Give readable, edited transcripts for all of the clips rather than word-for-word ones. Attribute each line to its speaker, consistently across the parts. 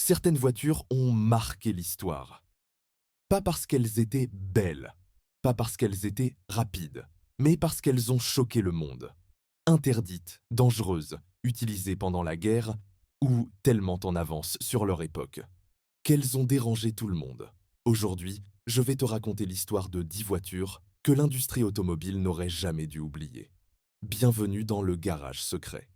Speaker 1: certaines voitures ont marqué l'histoire. Pas parce qu'elles étaient belles, pas parce qu'elles étaient rapides, mais parce qu'elles ont choqué le monde. Interdites, dangereuses, utilisées pendant la guerre ou tellement en avance sur leur époque. Qu'elles ont dérangé tout le monde. Aujourd'hui, je vais te raconter l'histoire de 10 voitures que l'industrie automobile n'aurait jamais dû oublier. Bienvenue dans le garage secret.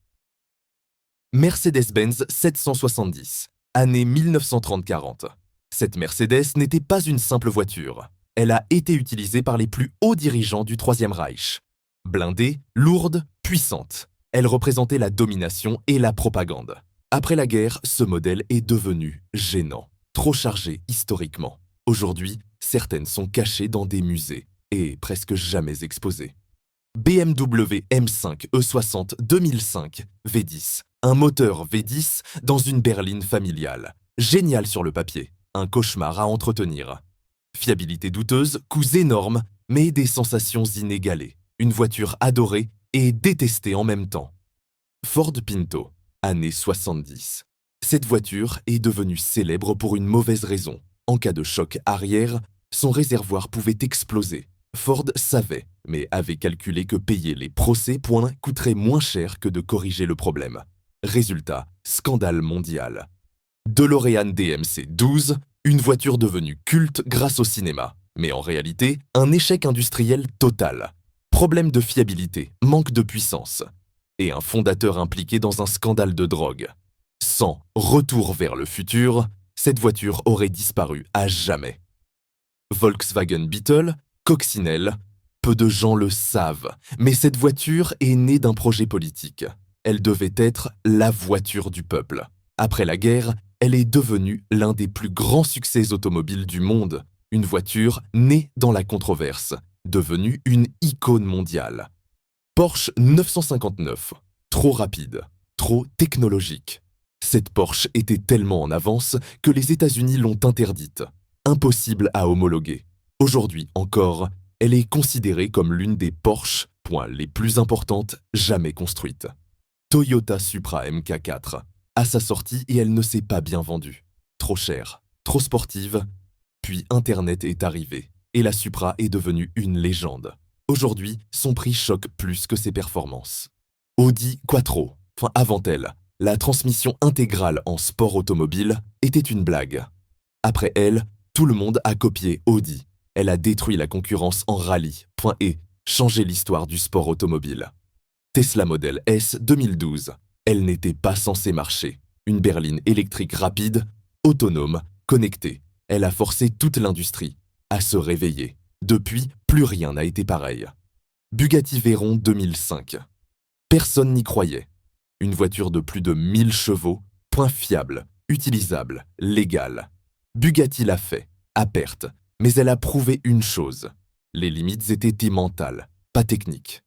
Speaker 1: Mercedes-Benz 770, année 1930-40. Cette Mercedes n'était pas une simple voiture. Elle a été utilisée par les plus hauts dirigeants du Troisième Reich. Blindée, lourde, puissante. Elle représentait la domination et la propagande. Après la guerre, ce modèle est devenu gênant, trop chargé historiquement. Aujourd'hui, certaines sont cachées dans des musées et presque jamais exposées. BMW M5 E60 2005 V10. Un moteur V10 dans une berline familiale. Génial sur le papier, un cauchemar à entretenir. Fiabilité douteuse, coûts énormes, mais des sensations inégalées. Une voiture adorée et détestée en même temps. Ford Pinto, années 70. Cette voiture est devenue célèbre pour une mauvaise raison. En cas de choc arrière, son réservoir pouvait exploser. Ford savait, mais avait calculé que payer les procès-points coûterait moins cher que de corriger le problème. Résultat, scandale mondial. DeLorean DMC 12, une voiture devenue culte grâce au cinéma, mais en réalité, un échec industriel total. Problème de fiabilité, manque de puissance, et un fondateur impliqué dans un scandale de drogue. Sans retour vers le futur, cette voiture aurait disparu à jamais. Volkswagen Beetle, coccinelle, peu de gens le savent, mais cette voiture est née d'un projet politique. Elle devait être la voiture du peuple. Après la guerre, elle est devenue l'un des plus grands succès automobiles du monde. Une voiture née dans la controverse, devenue une icône mondiale. Porsche 959, trop rapide, trop technologique. Cette Porsche était tellement en avance que les États-Unis l'ont interdite. Impossible à homologuer. Aujourd'hui encore, elle est considérée comme l'une des Porsche les plus importantes jamais construites. Toyota Supra MK4. À sa sortie et elle ne s'est pas bien vendue. Trop chère, trop sportive. Puis Internet est arrivé et la Supra est devenue une légende. Aujourd'hui, son prix choque plus que ses performances. Audi Quattro. Avant elle, la transmission intégrale en sport automobile était une blague. Après elle, tout le monde a copié Audi. Elle a détruit la concurrence en rallye, et changé l'histoire du sport automobile. Tesla Model S 2012. Elle n'était pas censée marcher. Une berline électrique rapide, autonome, connectée. Elle a forcé toute l'industrie à se réveiller. Depuis, plus rien n'a été pareil. Bugatti Veyron 2005. Personne n'y croyait. Une voiture de plus de 1000 chevaux, fiable, utilisable, légale. Bugatti l'a fait, à perte, mais elle a prouvé une chose. Les limites étaient mentales, pas techniques.